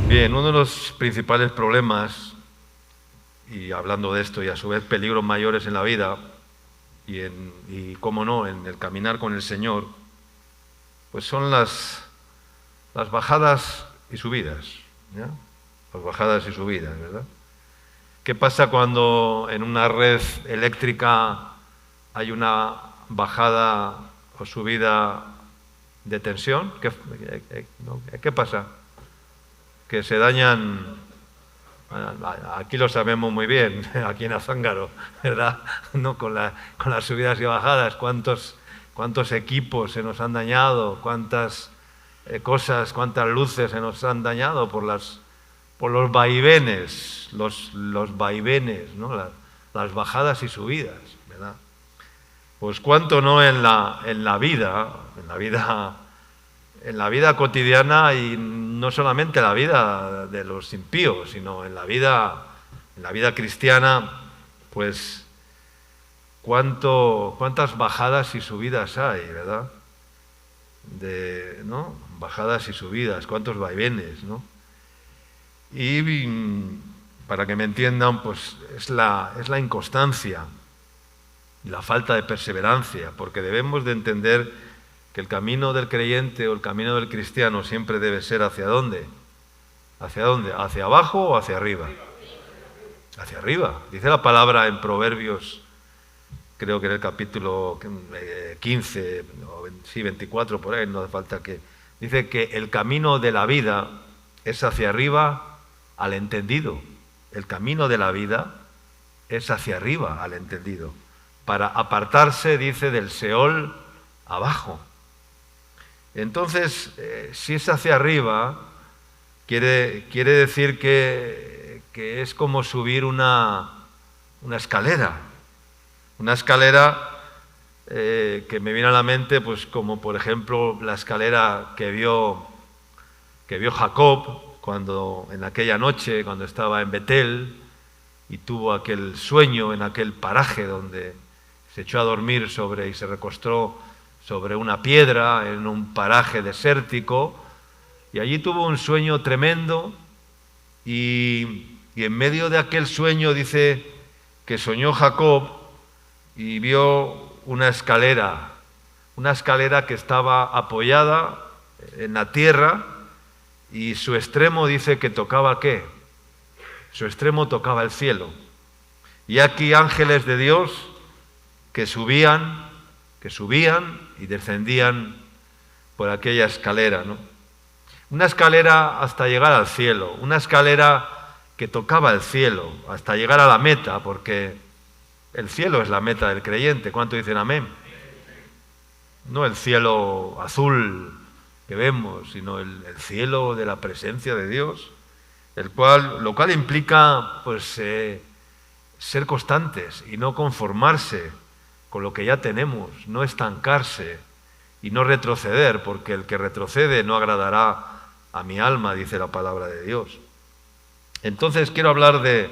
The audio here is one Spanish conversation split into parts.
Bien, uno de los principales problemas, y hablando de esto, y a su vez peligros mayores en la vida, y cómo no, en el caminar con el Señor, pues son las bajadas y subidas, ¿ya? Las bajadas y subidas, ¿verdad? ¿Qué pasa cuando en una red eléctrica hay una bajada o subida de tensión? ¿Qué pasa? Que se dañan, aquí lo sabemos muy bien, aquí en Azángaro, ¿verdad? ¿No? Con las subidas y bajadas, cuántos equipos se nos han dañado, cuántas cosas, cuántas luces se nos han dañado por los vaivenes, los vaivenes, ¿no? Las bajadas y subidas, ¿verdad? Pues cuánto no en la vida cotidiana, y no solamente la vida de los impíos, sino en la vida cristiana, pues cuántas bajadas y subidas hay, ¿verdad? ¿No? Bajadas y subidas, cuántos vaivenes, ¿no? Y para que me entiendan, pues es la inconstancia y la falta de perseverancia, porque debemos de entender que el camino del creyente o el camino del cristiano siempre debe ser ¿hacia dónde? ¿Hacia dónde? ¿Hacia abajo o hacia arriba? Hacia arriba. Dice la palabra en Proverbios, creo que en el capítulo 15, o 24, por ahí, no hace falta que... Dice que el camino de la vida es hacia arriba al entendido. El camino de la vida es hacia arriba al entendido. Para apartarse, dice, del Seol abajo. Entonces, si es hacia arriba, quiere decir que es como subir una escalera. Una escalera que me viene a la mente, pues como por ejemplo la escalera que vio Jacob en aquella noche, cuando estaba en Betel y tuvo aquel sueño en aquel paraje donde se echó a dormir y se recostó sobre una piedra en un paraje desértico, y allí tuvo un sueño tremendo, y en medio de aquel sueño dice que soñó Jacob y vio una escalera que estaba apoyada en la tierra, y su extremo dice que tocaba ¿qué? Su extremo tocaba el cielo. Y aquí ángeles de Dios que subían y descendían por aquella escalera, ¿no? Una escalera hasta llegar al cielo, una escalera que tocaba el cielo hasta llegar a la meta, porque el cielo es la meta del creyente. ¿Cuánto dicen amén? No el cielo azul que vemos, sino el cielo de la presencia de Dios, lo cual implica pues ser constantes y no conformarse con lo que ya tenemos, no estancarse y no retroceder, porque el que retrocede no agradará a mi alma, dice la palabra de Dios. Entonces quiero hablar de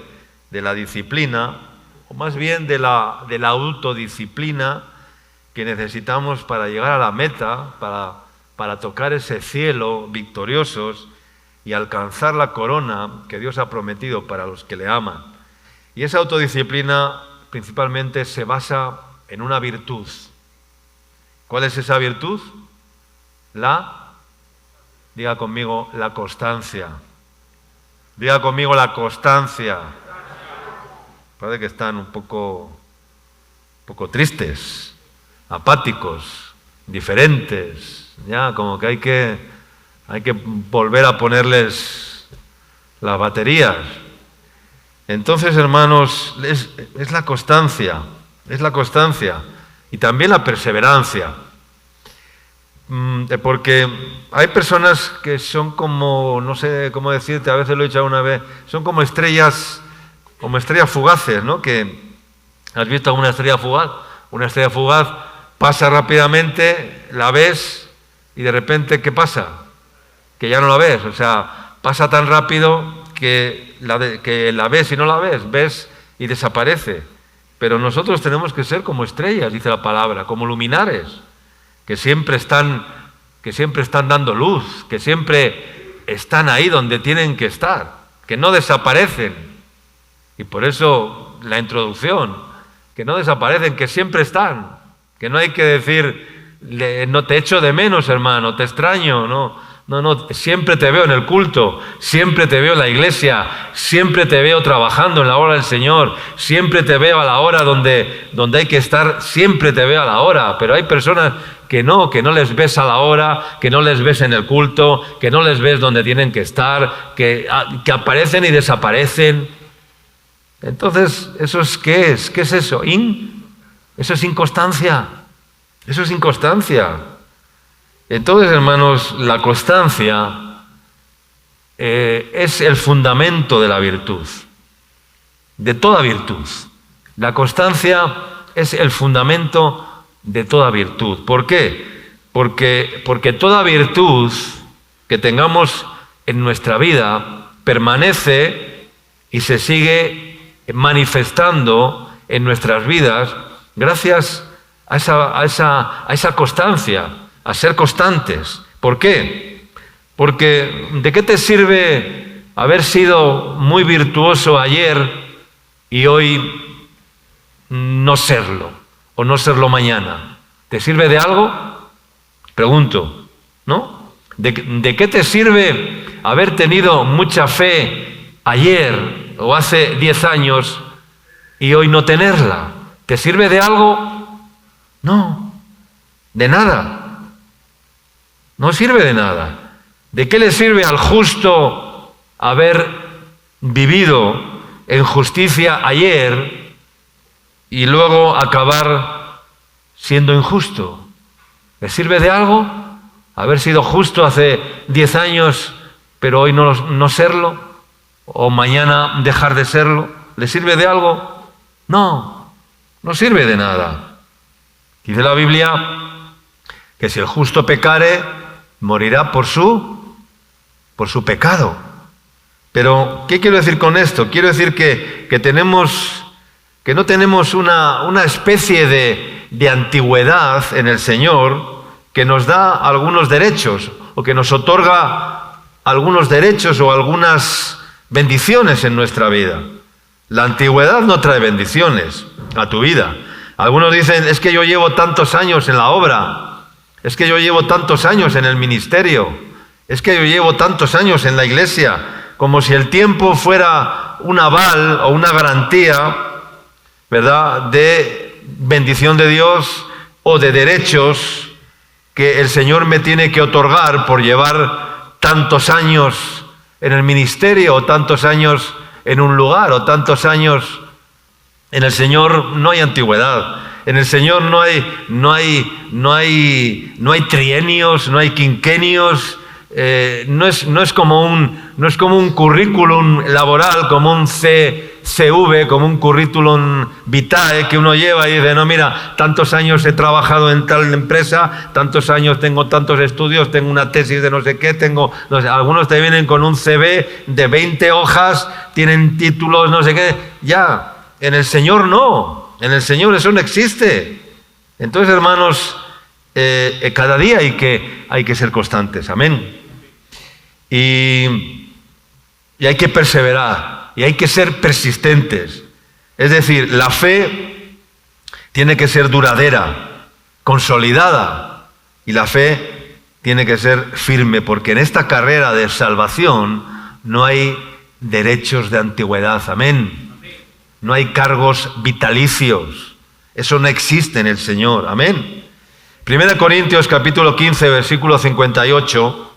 la disciplina, o más bien de la autodisciplina que necesitamos para llegar a la meta, para tocar ese cielo victoriosos y alcanzar la corona que Dios ha prometido para los que le aman. Y esa autodisciplina principalmente se basa en una virtud. ¿Cuál es esa virtud? Diga conmigo, la constancia. Diga conmigo, la constancia. Parece que están un poco tristes, apáticos, diferentes, ya como que hay que volver a ponerles las baterías. Entonces, hermanos, es la constancia, y también la perseverancia, porque hay personas que son como, no sé cómo decirte, a veces lo he dicho una vez, son como estrellas fugaces, ¿no? Que ¿has visto una estrella fugaz? Una estrella fugaz pasa rápidamente, la ves y de repente ¿qué pasa? Que ya no la ves, o sea, pasa tan rápido que la ves y no la ves y desaparece. Pero nosotros tenemos que ser como estrellas, dice la palabra, como luminares, que siempre están dando luz, que siempre están ahí donde tienen que estar, que no desaparecen. Y por eso la introducción, que no desaparecen, que siempre están, que no hay que decir, no te echo de menos, hermano, te extraño, no, siempre te veo en el culto, siempre te veo en la iglesia, siempre te veo trabajando en la obra del Señor, siempre te veo a la hora donde hay que estar, siempre te veo a la hora, pero hay personas que no les ves a la hora, que no les ves en el culto, que no les ves donde tienen que estar, que aparecen y desaparecen. Entonces, ¿eso es qué es? ¿Qué es eso? Eso es inconstancia. Eso es inconstancia. Entonces, hermanos, la constancia es el fundamento de la virtud, de toda virtud. La constancia es el fundamento de toda virtud. ¿Por qué? Porque toda virtud que tengamos en nuestra vida permanece y se sigue manifestando en nuestras vidas gracias a esa constancia, a ser constantes. ¿Por qué? Porque ¿de qué te sirve haber sido muy virtuoso ayer y hoy no serlo? O no serlo mañana. ¿Te sirve de algo? Pregunto, ¿no? ¿De qué te sirve haber tenido mucha fe ayer o hace 10 años y hoy no tenerla? ¿Te sirve de algo? No, de nada. No sirve de nada. ¿De qué le sirve al justo haber vivido en justicia ayer y luego acabar siendo injusto? ¿Le sirve de algo haber sido justo hace 10 años, pero hoy no serlo? ¿O mañana dejar de serlo? ¿Le sirve de algo? No, no sirve de nada. Dice la Biblia que si el justo pecare, morirá por su pecado. Pero, ¿qué quiero decir con esto? Quiero decir que no tenemos una especie de antigüedad en el Señor que nos da algunos derechos o que nos otorga algunos derechos o algunas bendiciones en nuestra vida. La antigüedad no trae bendiciones a tu vida. Algunos dicen, es que yo llevo tantos años en la obra, es que yo llevo tantos años en el ministerio, es que yo llevo tantos años en la iglesia, como si el tiempo fuera un aval o una garantía, ¿verdad?, de bendición de Dios o de derechos que el Señor me tiene que otorgar por llevar tantos años en el ministerio o tantos años en un lugar o tantos años. En el Señor no hay antigüedad. En el Señor no hay trienios, no hay quinquenios. No es como un currículum laboral, como un CV, como un currículum vitae que uno lleva y dice, no, mira, tantos años he trabajado en tal empresa, tantos años tengo tantos estudios, tengo una tesis de no sé qué, algunos te vienen con un CV de 20 hojas, tienen títulos, no sé qué, ya. En el Señor no, en el Señor eso no existe. Entonces, hermanos, cada día hay que ser constantes, amén. Y hay que perseverar, y hay que ser persistentes. Es decir, la fe tiene que ser duradera, consolidada, y la fe tiene que ser firme, porque en esta carrera de salvación no hay derechos de antigüedad, amén. No hay cargos vitalicios. Eso no existe en el Señor. Amén. 1 Corintios capítulo 15, versículo 58,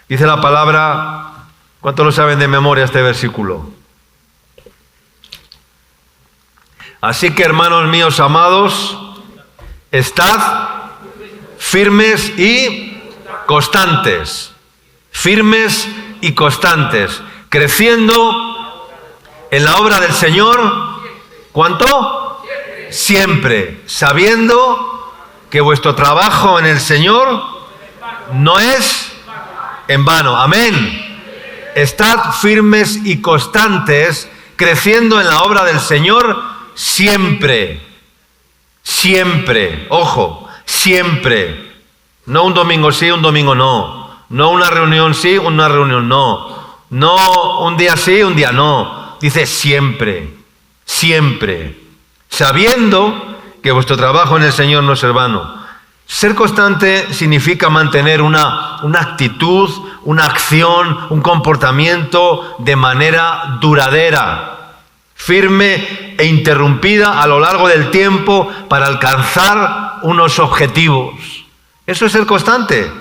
dice la palabra, ¿cuántos lo saben de memoria este versículo? Así que, hermanos míos amados, estad firmes y constantes. Firmes y constantes. Creciendo en la obra del Señor. ¿Cuánto? Siempre, sabiendo que vuestro trabajo en el Señor no es en vano. Amén. Estad firmes y constantes, creciendo en la obra del Señor siempre. Siempre. Ojo, siempre. No un domingo sí, un domingo no. No una reunión sí, una reunión no. No un día sí, un día no. Dice siempre, siempre, sabiendo que vuestro trabajo en el Señor no es en vano. Ser constante significa mantener una actitud, una acción, un comportamiento de manera duradera, firme e interrumpida a lo largo del tiempo para alcanzar unos objetivos. Eso es ser constante.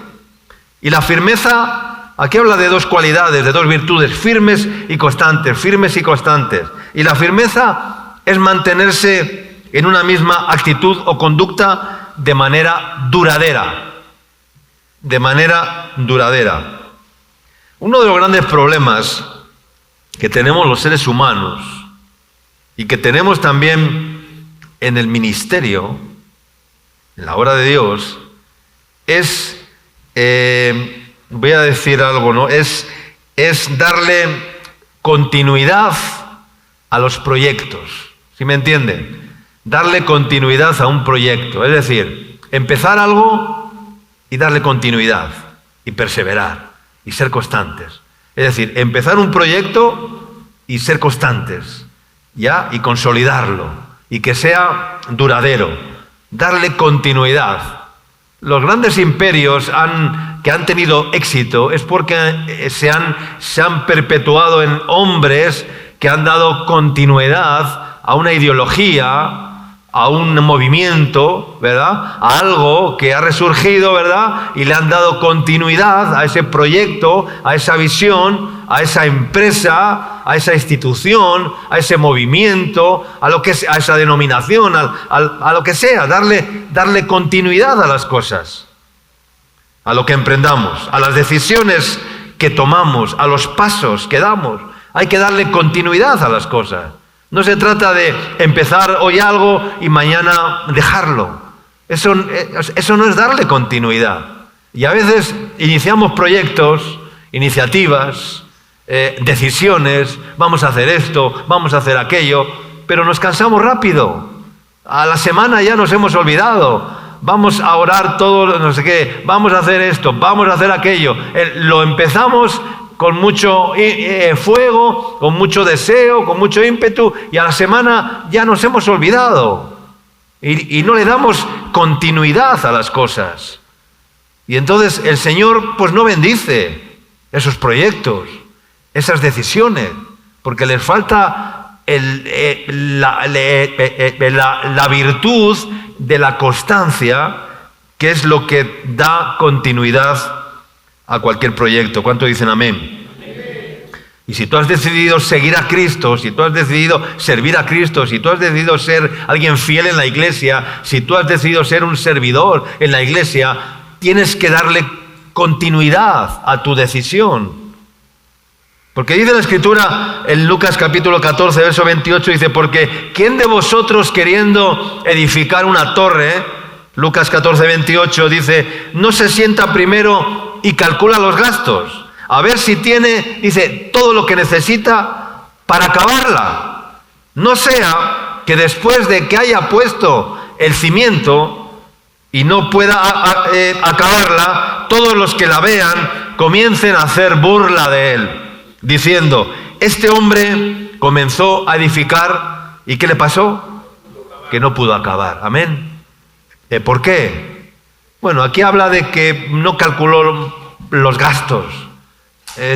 Y la firmeza, aquí habla de dos cualidades, de dos virtudes, firmes y constantes, firmes y constantes. Y la firmeza es mantenerse en una misma actitud o conducta de manera duradera. De manera duradera. Uno de los grandes problemas que tenemos los seres humanos y que tenemos también en el ministerio, en la obra de Dios, es, voy a decir algo, ¿no? Es darle continuidad a los proyectos. ¿Sí me entienden? Darle continuidad a un proyecto. Es decir, empezar algo y darle continuidad y perseverar y ser constantes. Es decir, empezar un proyecto y ser constantes, ¿ya? Y consolidarlo y que sea duradero. Darle continuidad. Los grandes imperios que han tenido éxito es porque se han perpetuado en hombres que han dado continuidad a una ideología, a un movimiento, ¿verdad? A algo que ha resurgido, ¿verdad? Y le han dado continuidad a ese proyecto, a esa visión, a esa empresa, a esa institución, a ese movimiento, a esa denominación, a lo que sea, darle continuidad a las cosas, a lo que emprendamos, a las decisiones que tomamos, a los pasos que damos. Hay que darle continuidad a las cosas. No se trata de empezar hoy algo y mañana dejarlo. Eso no es darle continuidad. Y a veces iniciamos proyectos, iniciativas, decisiones, vamos a hacer esto, vamos a hacer aquello, pero nos cansamos rápido. A la semana ya nos hemos olvidado. Vamos a orar todo, no sé qué, vamos a hacer esto, vamos a hacer aquello. Lo empezamos con mucho fuego, con mucho deseo, con mucho ímpetu, y a la semana ya nos hemos olvidado. Y no le damos continuidad a las cosas. Y entonces el Señor pues no bendice esos proyectos, esas decisiones, porque les falta la virtud de la constancia, que es lo que da continuidad a cualquier proyecto. ¿Cuánto dicen amén? Y si tú has decidido seguir a Cristo, si tú has decidido servir a Cristo, si tú has decidido ser alguien fiel en la iglesia, si tú has decidido ser un servidor en la iglesia, tienes que darle continuidad a tu decisión. Porque dice la Escritura en Lucas capítulo 14, verso 28, dice, porque ¿quién de vosotros queriendo edificar una torre, Lucas 14, 28, dice, no se sienta primero y calcula los gastos, a ver si tiene, dice, todo lo que necesita para acabarla? No sea que después de que haya puesto el cimiento y no pueda acabarla, todos los que la vean comiencen a hacer burla de él, diciendo, este hombre comenzó a edificar, ¿y qué le pasó? Que no pudo acabar. Amén. ¿Por qué? Bueno, aquí habla de que no calculó los gastos,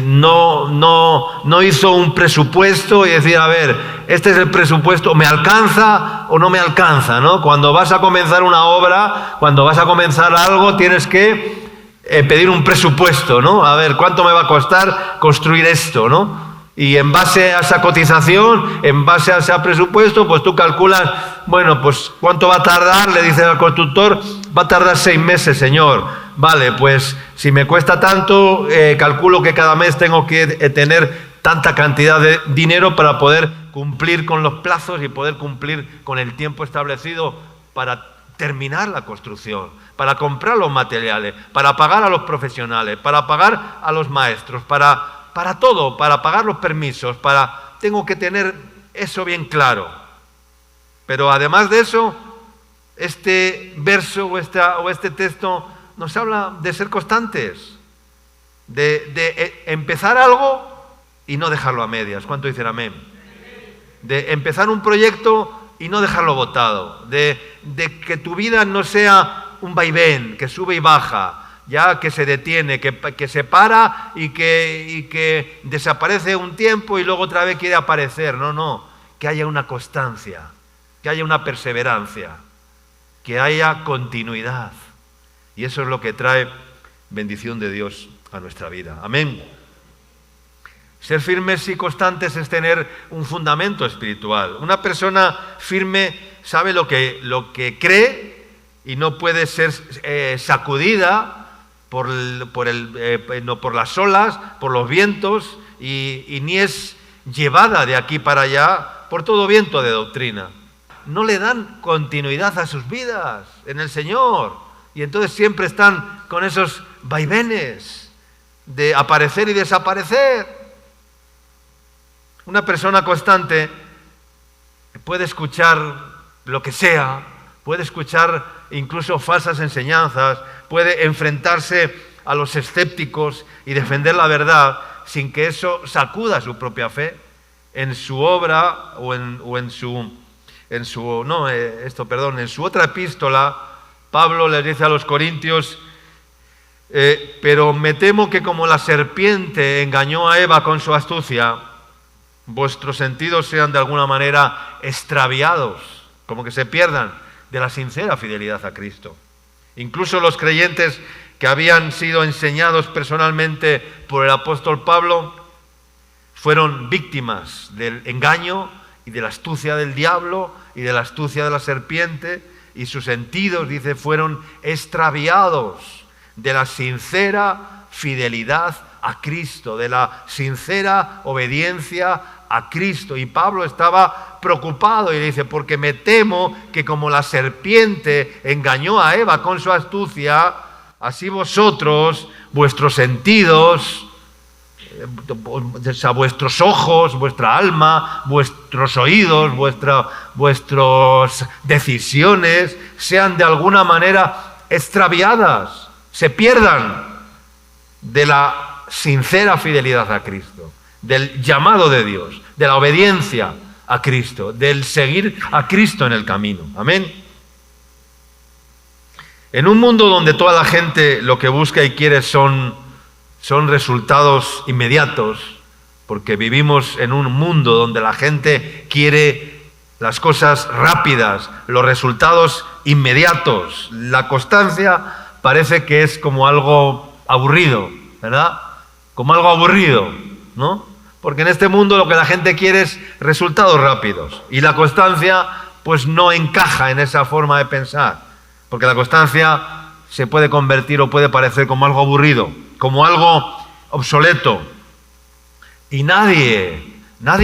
no hizo un presupuesto y decir, a ver, este es el presupuesto, ¿me alcanza o no me alcanza? ¿No? Cuando vas a comenzar una obra, cuando vas a comenzar algo, tienes que pedir un presupuesto, ¿no? A ver, ¿cuánto me va a costar construir esto, ¿no? Y en base a esa cotización, en base a ese presupuesto, pues tú calculas, bueno, pues ¿cuánto va a tardar? Le dice al constructor, va a tardar 6 meses, señor. Vale, pues si me cuesta tanto, calculo que cada mes tengo que tener tanta cantidad de dinero para poder cumplir con los plazos y poder cumplir con el tiempo establecido para terminar la construcción, para comprar los materiales, para pagar a los profesionales, para pagar a los maestros, para todo, para pagar los permisos, tengo que tener eso bien claro. Pero además de eso, este verso o este texto nos habla de ser constantes. de empezar algo y no dejarlo a medias. ¿Cuánto dicen amén? De empezar un proyecto y no dejarlo botado. De que tu vida no sea un vaivén, que sube y baja, ya que se detiene, que se para y que desaparece un tiempo y luego otra vez quiere aparecer. No, que haya una constancia, que haya una perseverancia, que haya continuidad. Y eso es lo que trae bendición de Dios a nuestra vida. Amén. Ser firmes y constantes es tener un fundamento espiritual. Una persona firme sabe lo que cree y no puede ser sacudida por las olas, por los vientos, y ni es llevada de aquí para allá por todo viento de doctrina. No le dan continuidad a sus vidas en el Señor, y entonces siempre están con esos vaivenes de aparecer y desaparecer. Una persona constante puede escuchar lo que sea, puede escuchar incluso falsas enseñanzas, puede enfrentarse a los escépticos y defender la verdad sin que eso sacuda su propia fe en su obra en su otra epístola. Pablo les dice a los corintios: pero me temo que como la serpiente engañó a Eva con su astucia, vuestros sentidos sean de alguna manera extraviados, como que se pierdan de la sincera fidelidad a Cristo. Incluso los creyentes que habían sido enseñados personalmente por el apóstol Pablo fueron víctimas del engaño y de la astucia del diablo y de la astucia de la serpiente, y sus sentidos, dice, fueron extraviados de la sincera fidelidad a Cristo, de la sincera obediencia a Cristo. Y Pablo estaba preocupado y dice: porque me temo que como la serpiente engañó a Eva con su astucia, así vosotros, vuestros sentidos, vuestros ojos, vuestra alma, vuestros oídos, vuestras decisiones sean de alguna manera extraviadas, se pierdan de la sincera fidelidad a Cristo, del llamado de Dios, de la obediencia a Cristo, del seguir a Cristo en el camino. Amén. En un mundo donde toda la gente lo que busca y quiere son resultados inmediatos, porque vivimos en un mundo donde la gente quiere las cosas rápidas, los resultados inmediatos, la constancia parece que es como algo aburrido, ¿verdad? Como algo aburrido, ¿no? Porque en este mundo lo que la gente quiere es resultados rápidos, y la constancia pues no encaja en esa forma de pensar, porque la constancia se puede convertir o puede parecer como algo aburrido, como algo obsoleto, y nadie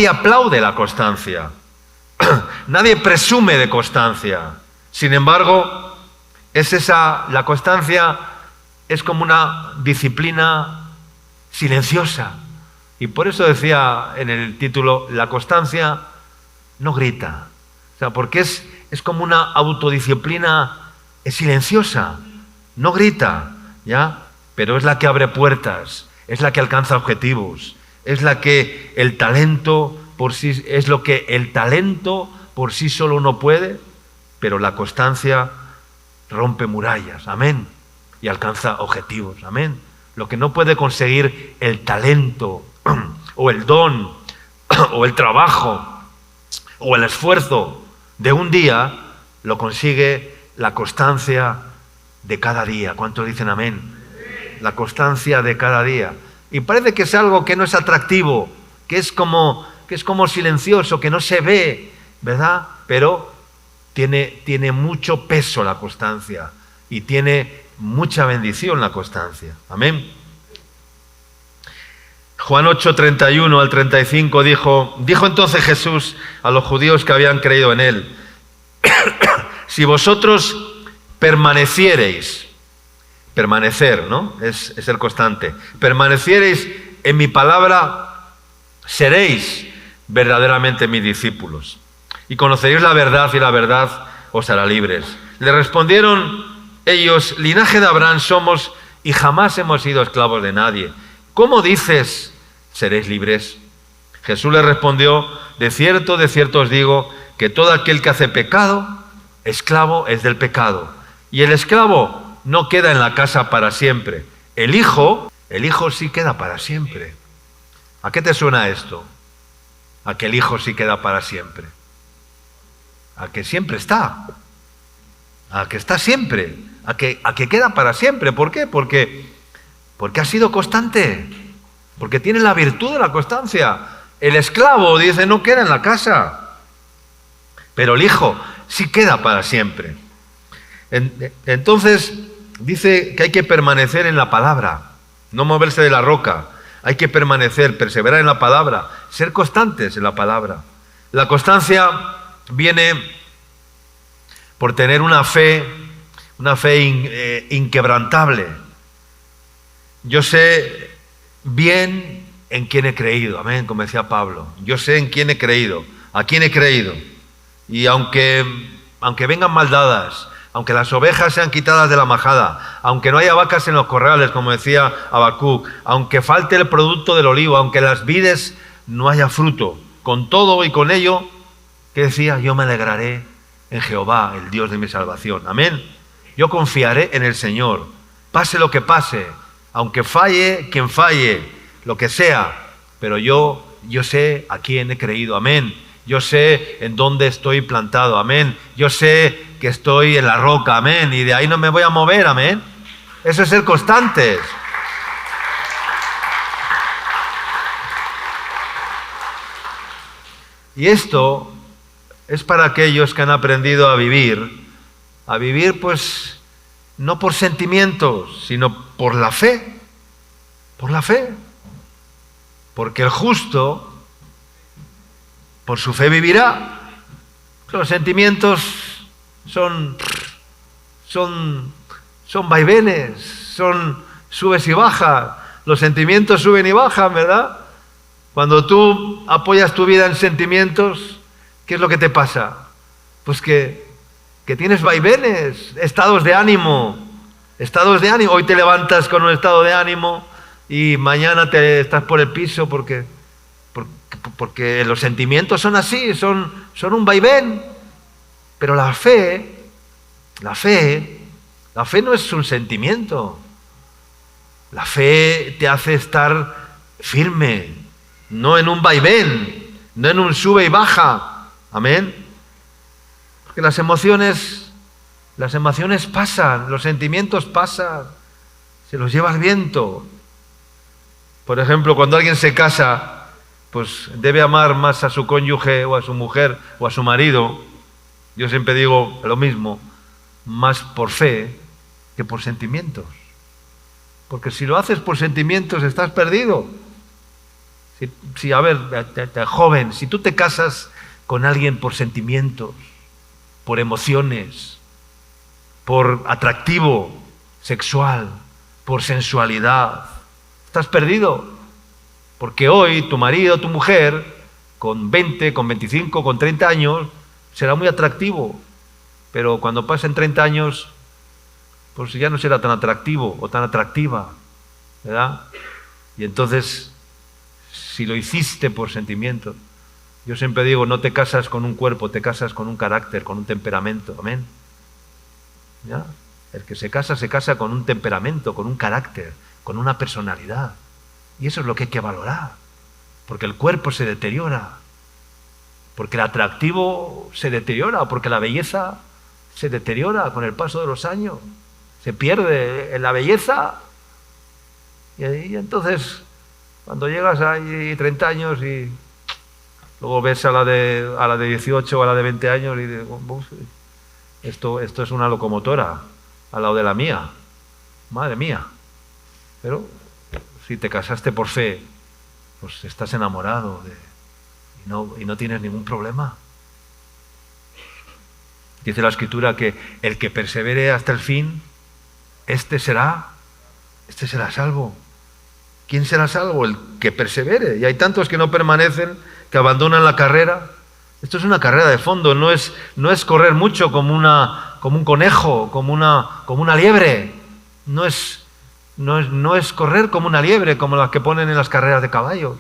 aplaude la constancia, nadie presume de constancia. Sin embargo, la constancia es como una disciplina silenciosa. Y por eso decía en el título: la constancia no grita. O sea, porque es como una autodisciplina silenciosa, no grita, ¿ya? Pero es la que abre puertas, es la que alcanza objetivos, es la que el talento por sí solo no puede, pero la constancia rompe murallas, amén, y alcanza objetivos, amén. Lo que no puede conseguir el talento o el don o el trabajo o el esfuerzo de un día, lo consigue la constancia de cada día. ¿Cuántos dicen amén? La constancia de cada día. Y parece que es algo que no es atractivo, que es como silencioso, que no se ve, ¿verdad? Pero tiene mucho peso la constancia y tiene mucha bendición la constancia. Amén. Juan 8, 31 al 35 dijo entonces Jesús a los judíos que habían creído en él: si vosotros permaneciereis, permanecer, ¿no? Es ser constante. Permaneciereis en mi palabra, seréis verdaderamente mis discípulos, y conoceréis la verdad, y la verdad os hará libres. Le respondieron ellos: linaje de Abraham somos y jamás hemos sido esclavos de nadie. ¿cómo dices, seréis libres? Jesús le respondió, de cierto os digo, que todo aquel que hace pecado, esclavo es del pecado. Y el esclavo no queda en la casa para siempre. El hijo sí queda para siempre. ¿A qué te suena esto? A que el hijo sí queda para siempre. A que siempre está. A que está siempre. A que queda para siempre. ¿Por qué? Porque ha sido constante. Porque tiene la virtud de la constancia. El esclavo, dice, no queda en la casa. Pero el hijo sí queda para siempre. Entonces, dice que hay que permanecer en la palabra, no moverse de la roca. Hay que permanecer, perseverar en la palabra, ser constantes en la palabra. La constancia viene por tener una fe inquebrantable. Yo sé bien en quién he creído, amén, como decía Pablo. Yo sé en quién he creído, a quién he creído. Y aunque vengan maldadas, aunque las ovejas sean quitadas de la majada, aunque no haya vacas en los corrales, como decía Habacuc, aunque falte el producto del olivo, aunque en las vides no haya fruto, con todo y con ello, ¿qué decía? Yo me alegraré en Jehová, el Dios de mi salvación. Amén. Yo confiaré en el Señor, pase lo que pase, aunque falle quien falle, lo que sea, pero yo sé a quién he creído. Amén. Yo sé en dónde estoy plantado, amén. Yo sé que estoy en la roca, amén. Y de ahí no me voy a mover, amén. Eso es ser constantes. Y esto es para aquellos que han aprendido a vivir pues no por sentimientos, sino por la fe. Por la fe. Porque el justo por su fe vivirá. Los sentimientos son vaivenes, son subes y bajas. Los sentimientos suben y bajan, ¿verdad? Cuando tú apoyas tu vida en sentimientos, ¿qué es lo que te pasa? Pues que tienes vaivenes, estados de ánimo. Hoy te levantas con un estado de ánimo y mañana te estás por el piso porque los sentimientos son así, son un vaivén. Pero la fe no es un sentimiento. La fe te hace estar firme, no en un vaivén, no en un sube y baja. Amén. Porque las emociones pasan, los sentimientos pasan, se los lleva el viento. Por ejemplo, cuando alguien se casa, pues debe amar más a su cónyuge o a su mujer o a su marido. Yo siempre digo lo mismo, más por fe que por sentimientos. Porque si lo haces por sentimientos estás perdido. Joven, si tú te casas con alguien por sentimientos, por emociones, por atractivo sexual, por sensualidad, estás perdido. Porque hoy tu marido, tu mujer, con 20, con 25, con 30 años, será muy atractivo. Pero cuando pasen 30 años, pues ya no será tan atractivo o tan atractiva, ¿verdad? Y entonces, si lo hiciste por sentimiento, yo siempre digo, no te casas con un cuerpo, te casas con un carácter, con un temperamento. Amén. ¿Ya? El que se casa con un temperamento, con un carácter, con una personalidad. Y eso es lo que hay que valorar, porque el cuerpo se deteriora, porque el atractivo se deteriora, porque la belleza se deteriora con el paso de los años, se pierde en la belleza. Y entonces, cuando llegas a 30 años y luego ves a la de 18 o a la de 20 años y digo, esto es una locomotora al lado de la mía, madre mía. Pero si te casaste por fe, pues estás enamorado y no tienes ningún problema. Dice la Escritura que el que persevere hasta el fin, este será salvo. ¿Quién será salvo? El que persevere. Y hay tantos que no permanecen, que abandonan la carrera. Esto es una carrera de fondo, no es correr mucho como un conejo, como una liebre. No es no es correr como una liebre, como las que ponen en las carreras de caballos.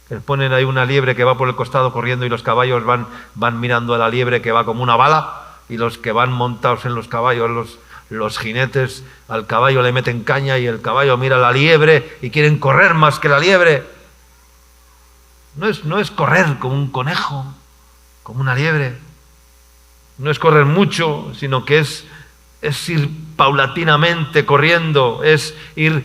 Que ponen ahí una liebre que va por el costado corriendo y los caballos van mirando a la liebre que va como una bala, y los que van montados en los caballos, los jinetes, al caballo le meten caña y el caballo mira a la liebre y quieren correr más que la liebre. No es correr como un conejo, como una liebre. No es correr mucho, sino que es ir paulatinamente corriendo, es ir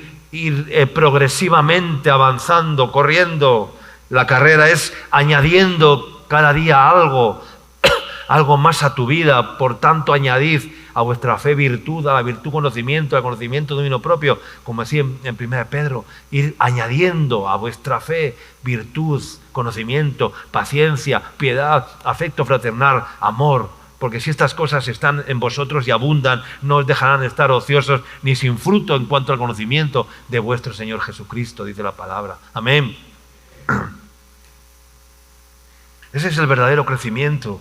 progresivamente avanzando, corriendo. La carrera es añadiendo cada día algo más a tu vida. Por tanto, añadid a vuestra fe virtud, a la virtud conocimiento, al conocimiento dominio propio, como decía en 1 Pedro, ir añadiendo a vuestra fe virtud, conocimiento, paciencia, piedad, afecto fraternal, amor. Porque si estas cosas están en vosotros y abundan, no os dejarán estar ociosos ni sin fruto en cuanto al conocimiento de vuestro Señor Jesucristo, dice la palabra. Amén. Ese es el verdadero crecimiento.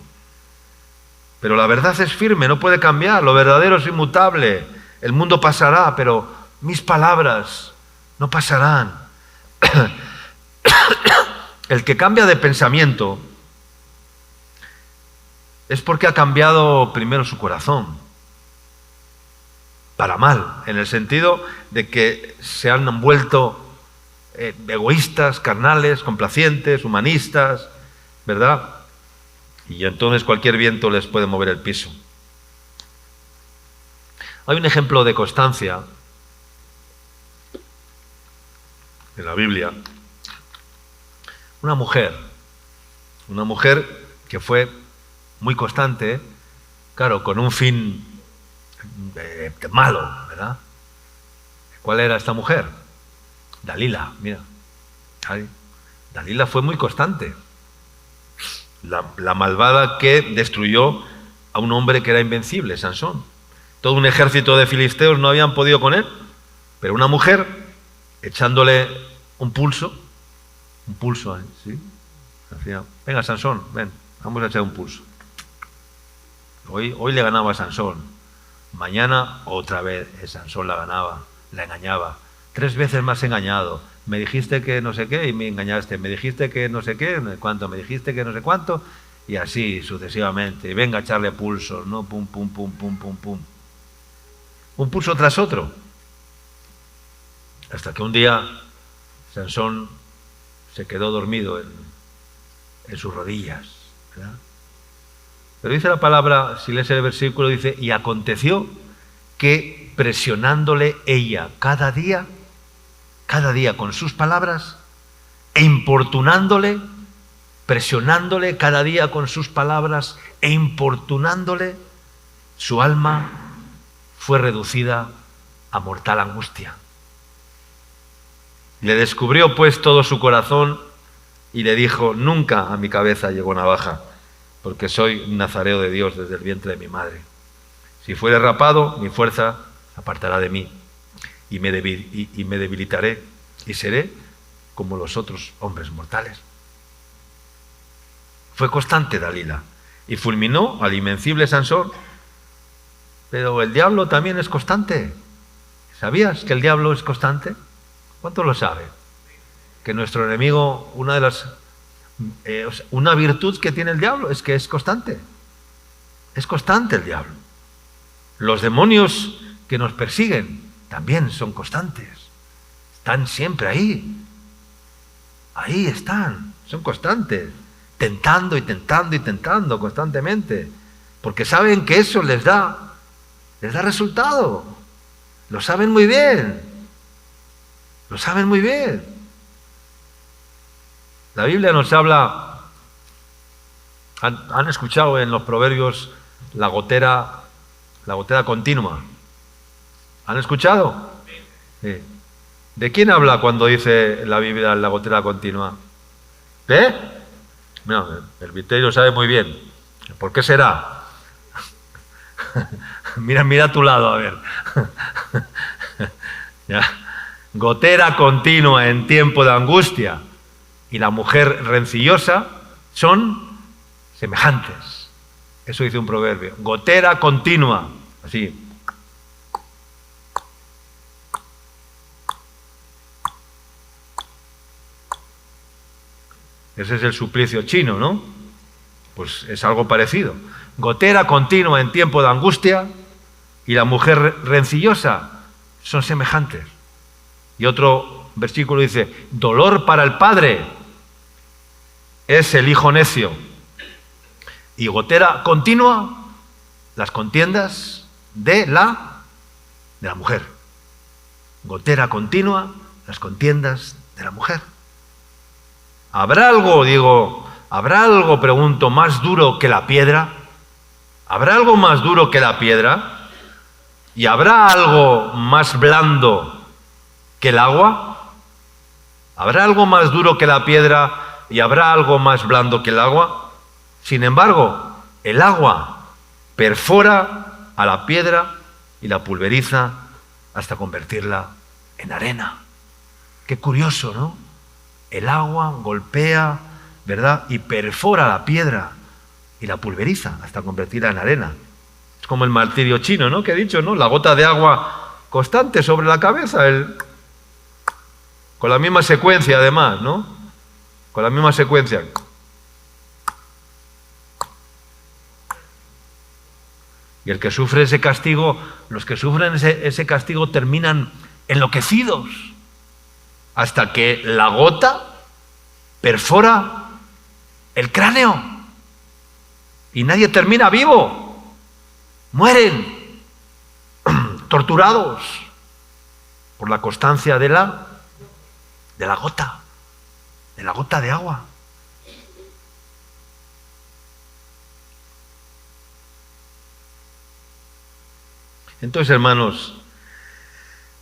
Pero la verdad es firme, no puede cambiar. Lo verdadero es inmutable. El mundo pasará, pero mis palabras no pasarán. El que cambia de pensamiento es porque ha cambiado primero su corazón. Para mal, en el sentido de que se han vuelto egoístas, carnales, complacientes, humanistas, ¿verdad? Y entonces cualquier viento les puede mover el piso. Hay un ejemplo de constancia en la Biblia. Una mujer que fue muy constante, claro, con un fin malo, ¿verdad? ¿Cuál era esta mujer? Dalila, mira. Dalila fue muy constante. La malvada que destruyó a un hombre que era invencible, Sansón. Todo un ejército de filisteos no habían podido con él, pero una mujer echándole un pulso, ¿sí? Decía, venga Sansón, ven, vamos a echar un pulso. Hoy le ganaba a Sansón, mañana otra vez Sansón la ganaba, la engañaba. 3 veces más engañado. Me dijiste que no sé qué y me engañaste. Me dijiste que no sé qué, cuánto. Me dijiste que no sé cuánto. Y así sucesivamente. Y venga a echarle pulsos, ¿no? Pum, pum, pum, pum, pum, pum. Un pulso tras otro. Hasta que un día Sansón se quedó dormido en sus rodillas, ¿verdad? Pero dice la palabra, si lees el versículo, dice, y aconteció que presionándole ella cada día con sus palabras, e importunándole, presionándole cada día con sus palabras, e importunándole, su alma fue reducida a mortal angustia. Le descubrió pues todo su corazón y le dijo, nunca a mi cabeza llegó navaja, porque soy un nazareo de Dios desde el vientre de mi madre. Si fuere rapado, mi fuerza apartará de mí y me debilitaré y seré como los otros hombres mortales. Fue constante Dalila y fulminó al invencible Sansón. Pero el diablo también es constante. ¿Sabías que el diablo es constante? ¿Cuántos lo saben? Que nuestro enemigo, una virtud que tiene el diablo es que es constante. Es constante el diablo. Los demonios que nos persiguen también son constantes. Están siempre ahí. Ahí están. Son constantes. Tentando y tentando y tentando constantemente. Porque saben que eso les da resultado. Lo saben muy bien. Lo saben muy bien. La Biblia nos habla, han escuchado en los proverbios la gotera continua. ¿Han escuchado? Sí. ¿De quién habla cuando dice la Biblia la gotera continua? ¿De? No, el Viterio sabe muy bien. ¿Por qué será? Mira a tu lado, a ver. Ya. Gotera continua en tiempo de angustia y la mujer rencillosa son semejantes. Eso dice un proverbio. Gotera continua. Así. ese es el suplicio chino, ¿no? Pues es algo parecido. Gotera continua en tiempo de angustia y la mujer rencillosa son semejantes. Y otro versículo dice, dolor para el padre es el hijo necio. Y gotera continua, las contiendas de la mujer. Gotera continua, las contiendas de la mujer. ¿Habrá algo, pregunto, más duro que la piedra? ¿Habrá algo más duro que la piedra? ¿Y habrá algo más blando que el agua? ¿Habrá algo más duro que la piedra y habrá algo más blando que el agua? Sin embargo, el agua perfora a la piedra y la pulveriza hasta convertirla en arena. Qué curioso, ¿no? El agua golpea, ¿verdad? Y perfora la piedra y la pulveriza hasta convertirla en arena. Es como el martirio chino, ¿no? Que he dicho, ¿no? La gota de agua constante sobre la cabeza, con la misma secuencia además, ¿no? Con la misma secuencia. Y el que sufre ese castigo, los que sufren ese castigo terminan enloquecidos hasta que la gota perfora el cráneo y nadie termina vivo. Mueren torturados por la constancia de la gota de agua. Entonces, hermanos,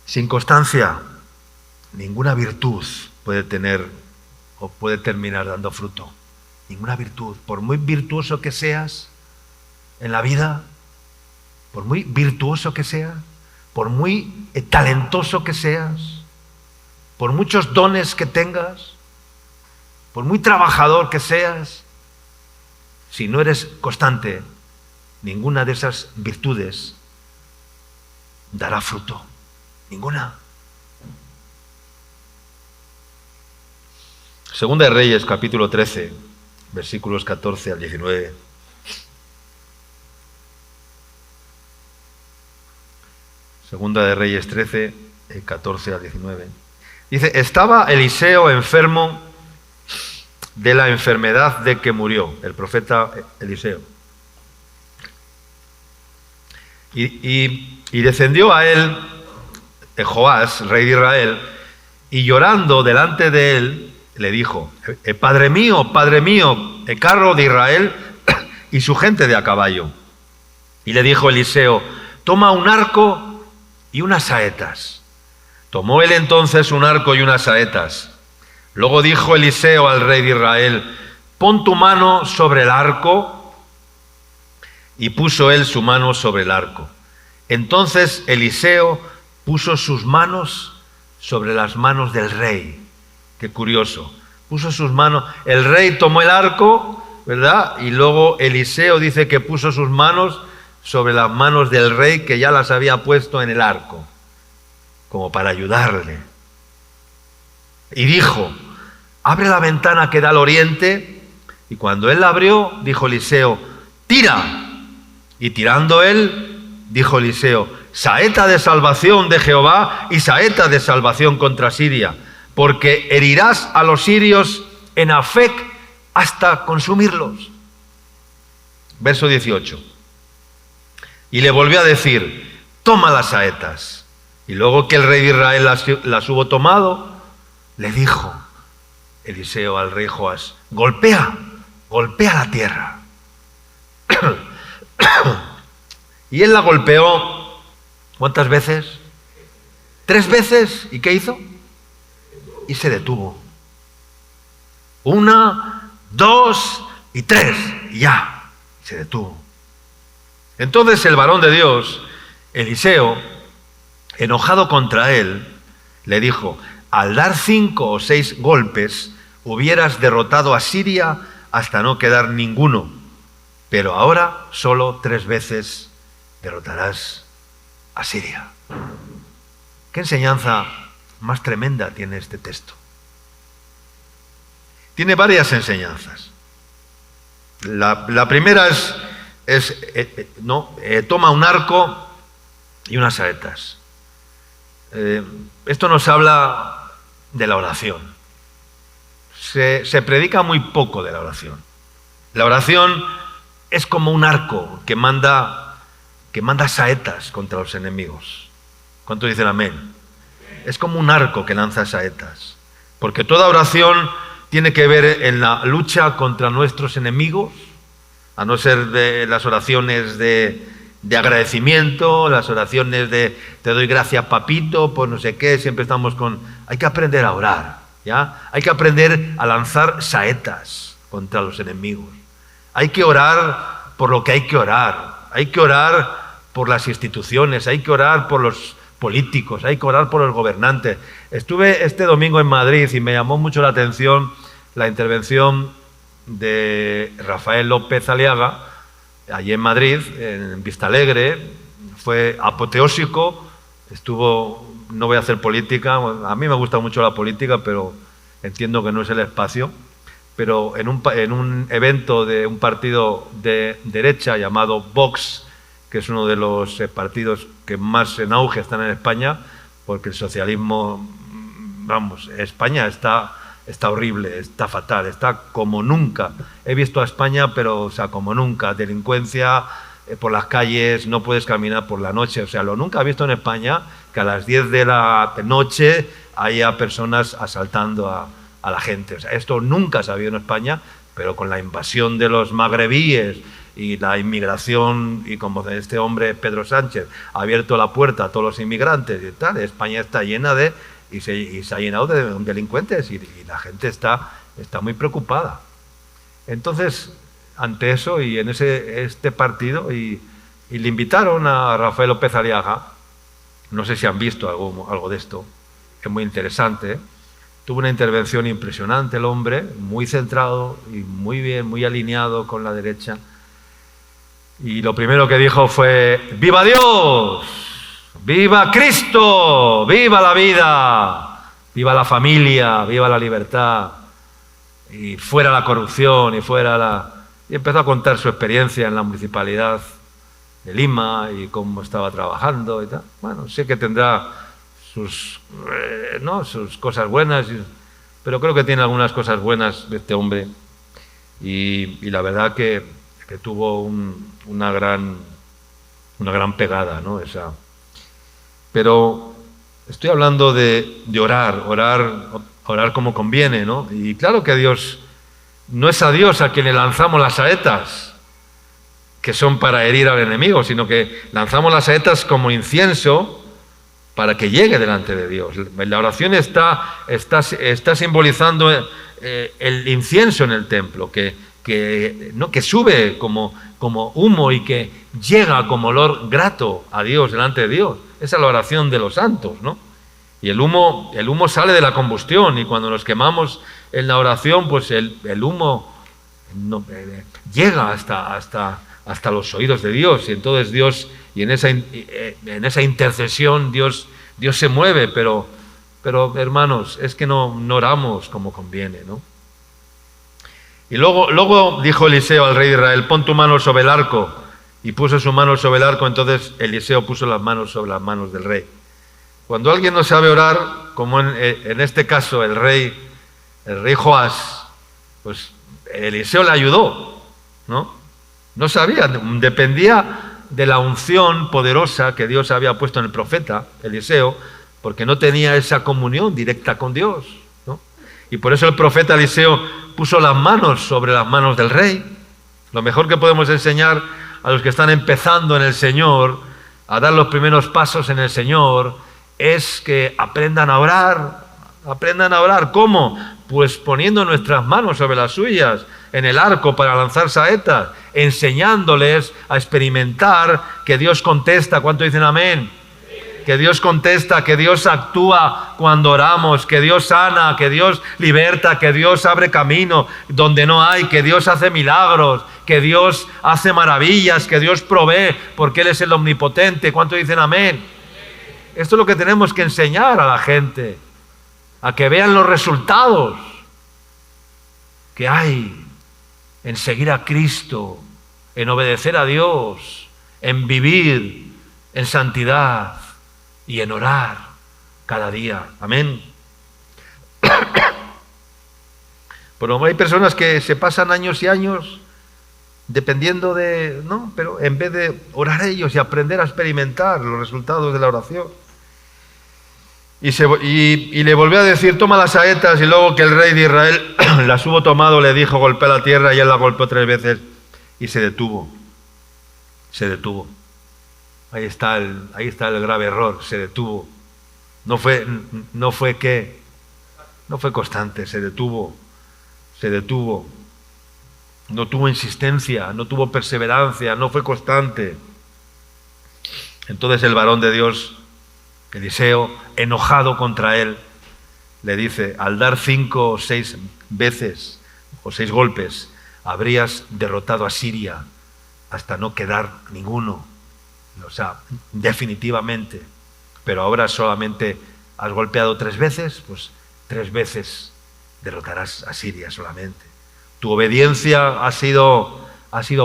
sin constancia, ninguna virtud puede tener o puede terminar dando fruto. Ninguna virtud. Por muy virtuoso que seas en la vida, por muy virtuoso que seas, por muy talentoso que seas, por muchos dones que tengas, por muy trabajador que seas, si no eres constante, ninguna de esas virtudes dará fruto. Ninguna. Segunda de Reyes, capítulo 13, versículos 14 al 19. Segunda de Reyes 13, 14 al 19. Dice, estaba Eliseo enfermo de la enfermedad de que murió, el profeta Eliseo. Y descendió a él Joás, rey de Israel, y llorando delante de él, le dijo, Padre mío, el carro de Israel y su gente de a caballo. Y le dijo Eliseo, toma un arco y unas saetas. Tomó él entonces un arco y unas saetas. Luego dijo Eliseo al rey de Israel, pon tu mano sobre el arco. Y puso él su mano sobre el arco. Entonces Eliseo puso sus manos sobre las manos del rey. Qué curioso. Puso sus manos. El rey tomó el arco, ¿verdad? Y luego Eliseo dice que puso sus manos sobre las manos del rey que ya las había puesto en el arco, como para ayudarle. Y dijo, abre la ventana que da al oriente. Y cuando él la abrió, dijo Eliseo, tira. Y tirando él, dijo Eliseo, saeta de salvación de Jehová y saeta de salvación contra Siria, porque herirás a los sirios en Afec hasta consumirlos. Verso 18. Y le volvió a decir, toma las saetas. Y luego que el rey de Israel las hubo tomado, le dijo Eliseo al rey Joás, golpea la tierra. Y él la golpeó, ¿cuántas veces? 3 veces. ¿Y qué hizo? Y se detuvo. 1, 2 y 3. Y ya, se detuvo. Entonces el varón de Dios, Eliseo, enojado contra él, le dijo, al dar 5 o 6 golpes, hubieras derrotado a Siria hasta no quedar ninguno. Pero ahora solo 3 veces derrotarás a Siria. ¿Qué enseñanza más tremenda tiene este texto? tiene varias enseñanzas. La primera toma un arco y unas saetas. Esto nos habla de la oración. Se predica muy poco de la oración. La oración es como un arco que manda saetas contra los enemigos. ¿Cuántos dicen amén? Es como un arco que lanza saetas. Porque toda oración tiene que ver en la lucha contra nuestros enemigos, a no ser de las oraciones de agradecimiento, las oraciones de te doy gracias papito, pues no sé qué, siempre estamos con... Hay que aprender a orar, ¿ya? Hay que aprender a lanzar saetas contra los enemigos. Hay que orar por lo que hay que orar. Hay que orar por las instituciones, hay que orar por los políticos, hay que orar por los gobernantes. Estuve este domingo en Madrid y me llamó mucho la atención la intervención de Rafael López Aliaga, allí en Madrid, en Vistalegre. Fue apoteósico, no voy a hacer política, a mí me gusta mucho la política, pero entiendo que no es el espacio, pero en un evento de un partido de derecha llamado Vox, que es uno de los partidos que más en auge están en España, porque el socialismo, España está horrible, está fatal, está como nunca. He visto a España, pero, como nunca. Delincuencia por las calles, no puedes caminar por la noche. Lo nunca he visto en España que a las 10 de la noche haya personas asaltando a la gente. Esto nunca se ha habido en España, pero con la invasión de los magrebíes y la inmigración, y como este hombre Pedro Sánchez ha abierto la puerta a todos los inmigrantes y tal, España está llena y se ha llenado de delincuentes y la gente está muy preocupada. Entonces, ante eso y en este partido, y le invitaron a Rafael López Aliaga, no sé si han visto algo de esto, es muy interesante. Tuvo una intervención impresionante el hombre, muy centrado y muy bien, muy alineado con la derecha. Y lo primero que dijo fue: ¡viva Dios! ¡Viva Cristo! ¡Viva la vida! ¡Viva la familia! ¡Viva la libertad! Y fuera la corrupción, Y empezó a contar su experiencia en la municipalidad de Lima y cómo estaba trabajando y tal. Bueno, sé que tendrá sus cosas buenas, pero creo que tiene algunas cosas buenas de este hombre. Y la verdad que tuvo una gran pegada, ¿no? Pero estoy hablando de orar como conviene, ¿no? Y claro que no es a Dios a quien le lanzamos las saetas, que son para herir al enemigo, sino que lanzamos las saetas como incienso para que llegue delante de Dios. La oración está simbolizando el incienso en el templo, que sube como humo y que llega como olor grato a Dios, delante de Dios. Esa es la oración de los santos, ¿no? Y el humo sale de la combustión, y cuando nos quemamos en la oración, pues el humo llega hasta los oídos de Dios, y entonces Dios, y en esa intercesión Dios se mueve, pero hermanos, es que no oramos como conviene, ¿no? Y luego dijo Eliseo al rey de Israel: pon tu mano sobre el arco. Y puso su mano sobre el arco. Entonces Eliseo puso las manos sobre las manos del rey. Cuando alguien no sabe orar, como en este caso el rey Joás, pues Eliseo le ayudó, ¿no? No sabía, dependía de la unción poderosa que Dios había puesto en el profeta Eliseo, porque no tenía esa comunión directa con Dios, ¿no? Y por eso el profeta Eliseo puso las manos sobre las manos del rey. Lo mejor que podemos enseñar a los que están empezando en el Señor, a dar los primeros pasos en el Señor, es que aprendan a orar. Aprendan a orar. ¿Cómo? Pues poniendo nuestras manos sobre las suyas, en el arco para lanzar saetas, enseñándoles a experimentar que Dios contesta. ¿Cuánto dicen amén? Que Dios contesta, que Dios actúa cuando oramos, que Dios sana, que Dios liberta, que Dios abre camino donde no hay, que Dios hace milagros, que Dios hace maravillas, que Dios provee, porque Él es el omnipotente. ¿Cuánto dicen amén? Esto es lo que tenemos que enseñar a la gente, a que vean los resultados. que hay en seguir a Cristo, en obedecer a Dios, en vivir en santidad y en orar cada día. Amén. Pero hay personas que se pasan años y años dependiendo de... No, pero en vez de orar ellos y aprender a experimentar los resultados de la oración. Y le volvió a decir, toma las saetas, y luego que el rey de Israel las hubo tomado, le dijo, golpea la tierra, y él la golpeó 3 veces y se detuvo. Se detuvo. Ahí está el grave error, se detuvo. No fue constante, se detuvo. No tuvo insistencia, no tuvo perseverancia, no fue constante. Entonces el varón de Dios, Eliseo, enojado contra él, le dice, al dar 5 o 6 veces o 6 golpes, habrías derrotado a Siria hasta no quedar ninguno. O sea, definitivamente. Pero ahora solamente has golpeado 3 veces, pues 3 veces derrotarás a Siria solamente. Tu obediencia ha sido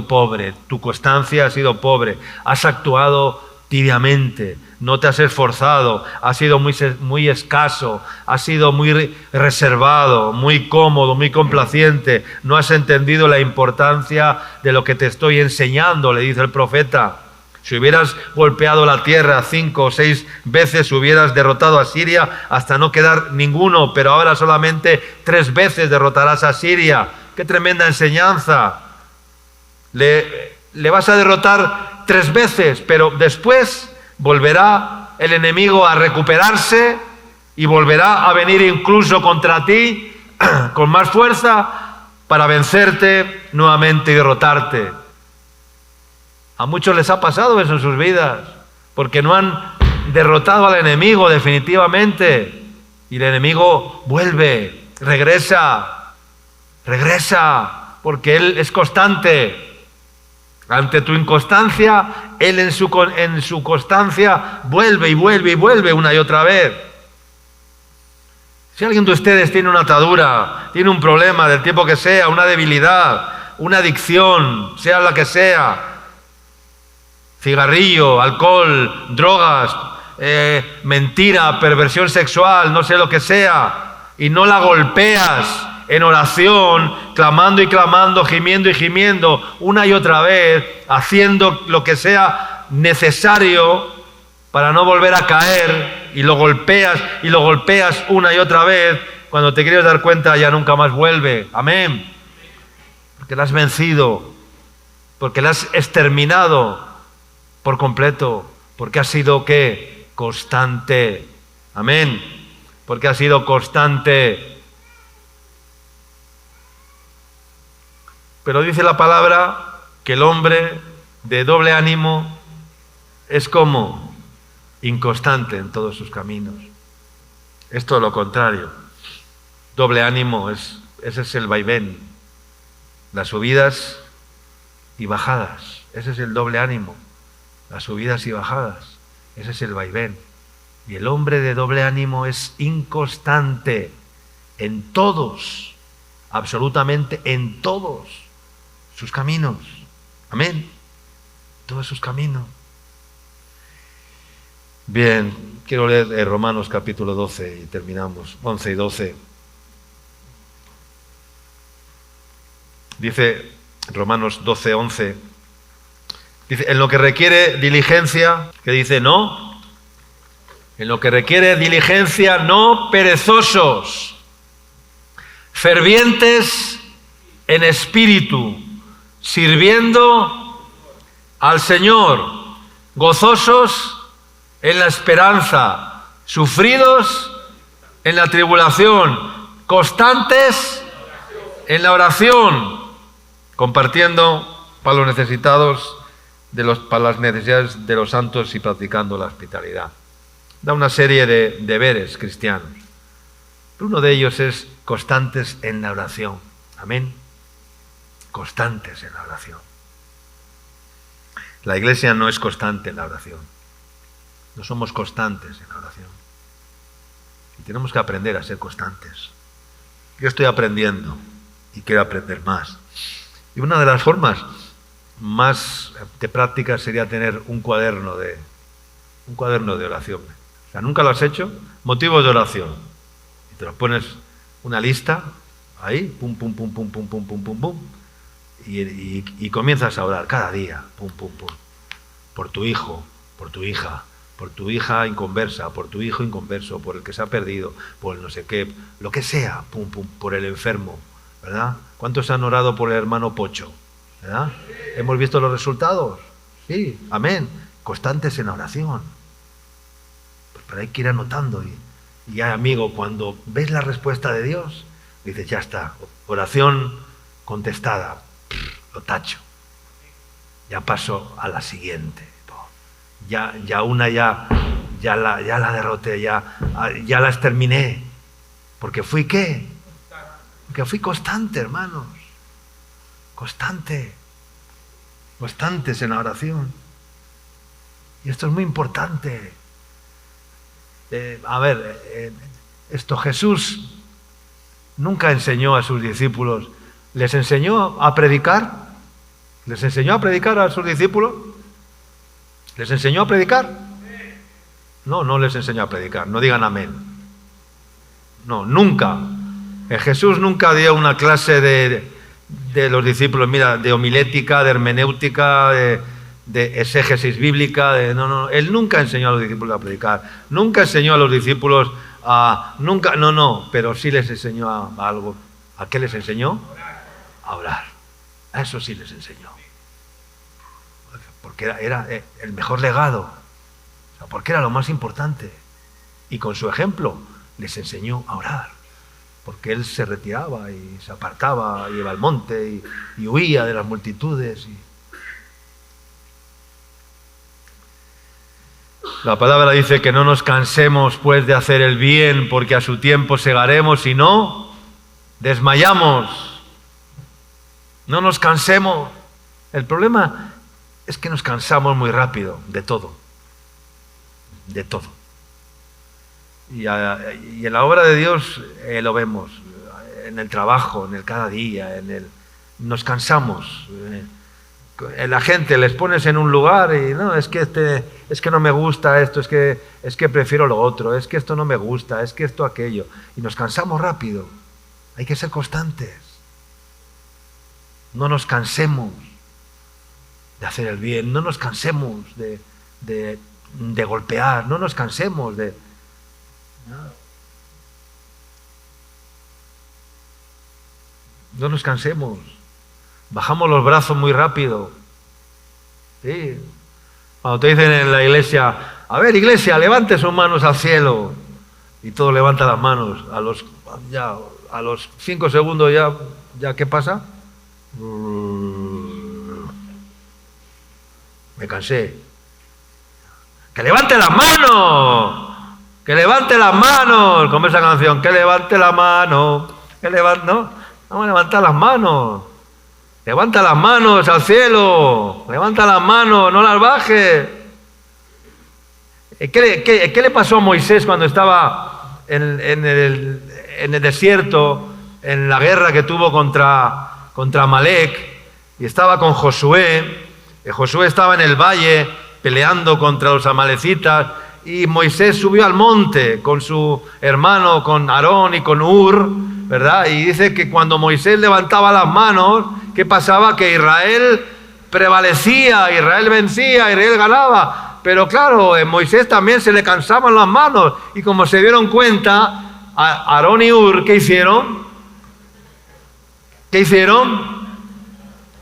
pobre, tu constancia ha sido pobre, has actuado tibiamente, no te has esforzado, has sido muy escaso, has sido muy reservado, muy cómodo, muy complaciente, no has entendido la importancia de lo que te estoy enseñando, le dice el profeta. Si hubieras golpeado la tierra 5 o 6 veces, hubieras derrotado a Siria hasta no quedar ninguno, pero ahora solamente 3 veces derrotarás a Siria. ¡Qué tremenda enseñanza! Le vas a derrotar 3 veces, pero después volverá el enemigo a recuperarse y volverá a venir incluso contra ti con más fuerza para vencerte nuevamente y derrotarte. A muchos les ha pasado eso en sus vidas, porque no han derrotado al enemigo definitivamente. Y el enemigo vuelve, regresa, porque él es constante. Ante tu inconstancia, él en su constancia vuelve y vuelve y vuelve una y otra vez. Si alguien de ustedes tiene una atadura, tiene un problema del tipo que sea, una debilidad, una adicción, sea la que sea, cigarrillo, alcohol, drogas, mentira, perversión sexual, no sé lo que sea, y no la golpeas en oración, clamando y clamando, gimiendo y gimiendo, una y otra vez, haciendo lo que sea necesario para no volver a caer, y lo golpeas una y otra vez, cuando te quieres dar cuenta ya nunca más vuelve. Amén. Porque la has vencido, porque la has exterminado por completo, porque ha sido ¿qué? Constante. Amén. Porque ha sido constante. Pero dice la palabra que el hombre de doble ánimo es como inconstante en todos sus caminos. Es todo lo contrario. Doble ánimo ese es el vaivén, las subidas y bajadas. Ese es el doble ánimo. Las subidas y bajadas, ese es el vaivén. Y el hombre de doble ánimo es inconstante en todos, absolutamente en todos sus caminos. Amén. Todos sus caminos. Bien, quiero leer Romanos capítulo 12 y terminamos, 11 y 12. Dice Romanos 12, 11. Dice, en lo que requiere diligencia, que dice no, en lo que requiere diligencia, no perezosos, fervientes en espíritu, sirviendo al Señor, gozosos en la esperanza, sufridos en la tribulación, constantes en la oración, compartiendo para los necesitados, para las necesidades de los santos y practicando la hospitalidad. Da una serie de deberes cristianos. Uno de ellos es constantes en la oración. Amén. Constantes en la oración. La iglesia no es constante en la oración. No somos constantes en la oración. Y tenemos que aprender a ser constantes. Yo estoy aprendiendo y quiere aprender más. Y una de las formas más de práctica sería tener un cuaderno de oración. O sea, ¿nunca lo has hecho? Motivos de oración. Y te los pones una lista ahí, pum, pum, pum, pum, pum, pum, pum, pum, pum, y comienzas a orar cada día, pum, pum, pum, por tu hijo, por tu hija inconversa, por tu hijo inconverso, por el que se ha perdido, por el no sé qué, lo que sea, pum, pum, por el enfermo, ¿verdad? ¿Cuántos han orado por el hermano Pocho? ¿Verdad? ¿Hemos visto los resultados? Sí, amén. Constantes en la oración. Pero hay que ir anotando. Y ya, amigo, cuando ves la respuesta de Dios, dices, ya está, oración contestada, lo tacho. Ya paso a la siguiente. Ya la derroté, ya la exterminé. Porque fui ¿qué? Porque fui constante, hermanos. Constantes en la oración. Y esto es muy importante. Esto Jesús nunca enseñó a sus discípulos. ¿Les enseñó a predicar? ¿Les enseñó a predicar a sus discípulos? ¿Les enseñó a predicar? No, no les enseñó a predicar. No digan amén. No, nunca. Jesús nunca dio una clase de los discípulos, mira, de homilética, de hermenéutica, de exégesis bíblica. No. Él nunca enseñó a los discípulos a predicar. Nunca enseñó a los discípulos pero sí les enseñó a algo. ¿A qué les enseñó? A orar. A eso sí les enseñó. Porque era el mejor legado. O sea, porque era lo más importante. Y con su ejemplo les enseñó a orar. Porque él se retiraba y se apartaba, iba al monte y huía de las multitudes. La palabra dice que no nos cansemos pues de hacer el bien, porque a su tiempo segaremos y no desmayamos. No nos cansemos. El problema es que nos cansamos muy rápido de todo. De todo. Y en la obra de Dios lo vemos, en el trabajo, en el cada día, nos cansamos. La gente les pones en un lugar y no, es que no me gusta esto, es que prefiero lo otro, es que esto no me gusta, es que esto aquello. Y nos cansamos rápido. Hay que ser constantes. No nos cansemos de hacer el bien, no nos cansemos de golpear, no nos cansemos de... No nos cansemos. Bajamos los brazos muy rápido. Sí. Cuando te dicen en la iglesia, a ver, iglesia, levante sus manos al cielo. Y todos levantan las manos. A los 5 segundos ya ¿qué pasa? Me cansé. ¡Que levante las manos! ¡Que levante las manos! Como esa canción, que levante la mano. No, vamos a levantar las manos. Levanta las manos al cielo. Levanta las manos, no las bajes. ¿Qué le pasó a Moisés cuando estaba en el desierto, en la guerra que tuvo contra Amalek? Y estaba con Josué. Josué estaba en el valle peleando contra los amalecitas. Y Moisés subió al monte con su hermano, con Aarón y con Hur, ¿verdad? Y dice que cuando Moisés levantaba las manos, ¿qué pasaba? Que Israel prevalecía, Israel vencía, Israel ganaba. Pero claro, en Moisés también se le cansaban las manos. Y como se dieron cuenta, Aarón y Hur, ¿qué hicieron? ¿Qué hicieron?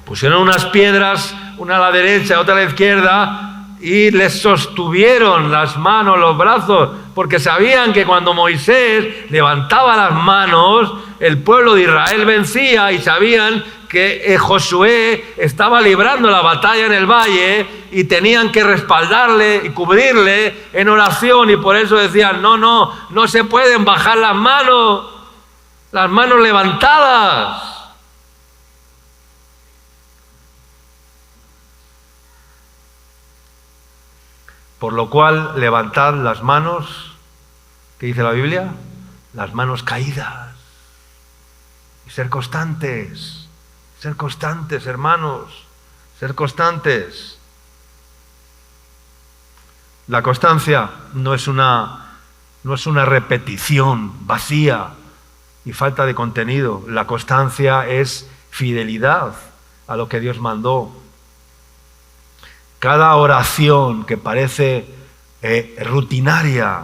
Pusieron unas piedras, una a la derecha, otra a la izquierda, y les sostuvieron las manos, los brazos, porque sabían que cuando Moisés levantaba las manos, el pueblo de Israel vencía, y sabían que Josué estaba librando la batalla en el valle y tenían que respaldarle y cubrirle en oración, y por eso decían, no se pueden bajar las manos levantadas. Por lo cual, levantad las manos, ¿qué dice la Biblia? Las manos caídas. y ser constantes, hermanos, ser constantes. La constancia no es una repetición vacía y falta de contenido. La constancia es fidelidad a lo que Dios mandó. Cada oración que parece rutinaria,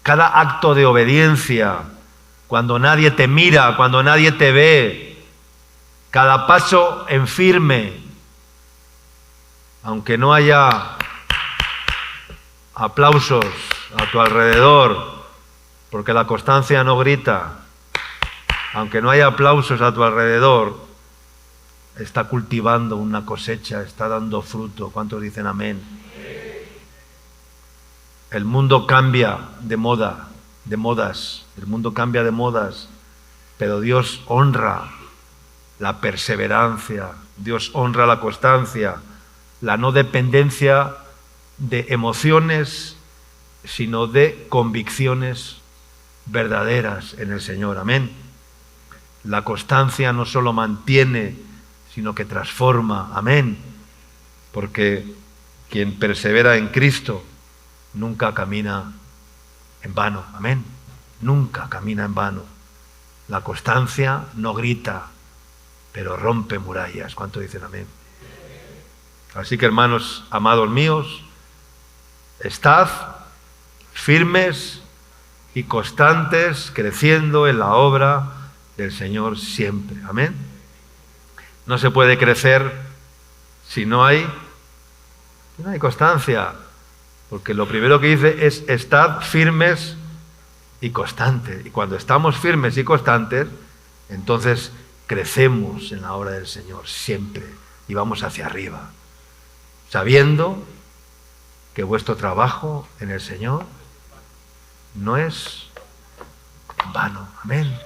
cada acto de obediencia, cuando nadie te mira, cuando nadie te ve, cada paso en firme, aunque no haya aplausos a tu alrededor, porque la constancia no grita, aunque no haya aplausos a tu alrededor, está cultivando una cosecha, está dando fruto. ¿Cuántos dicen amén? El mundo cambia de modas, el mundo cambia de modas, pero Dios honra la perseverancia, Dios honra la constancia, la no dependencia de emociones, sino de convicciones verdaderas en el Señor. Amén. La constancia no solo mantiene, sino que transforma. Amén. Porque quien persevera en Cristo nunca camina en vano. Amén. Nunca camina en vano. La constancia no grita, pero rompe murallas. ¿Cuánto dicen amén? Así que, hermanos, amados míos, estad firmes y constantes, creciendo en la obra del Señor siempre. Amén. No se puede crecer si no hay constancia, porque lo primero que dice es estad firmes y constantes. Y cuando estamos firmes y constantes, entonces crecemos en la obra del Señor siempre y vamos hacia arriba, sabiendo que vuestro trabajo en el Señor no es en vano. Amén.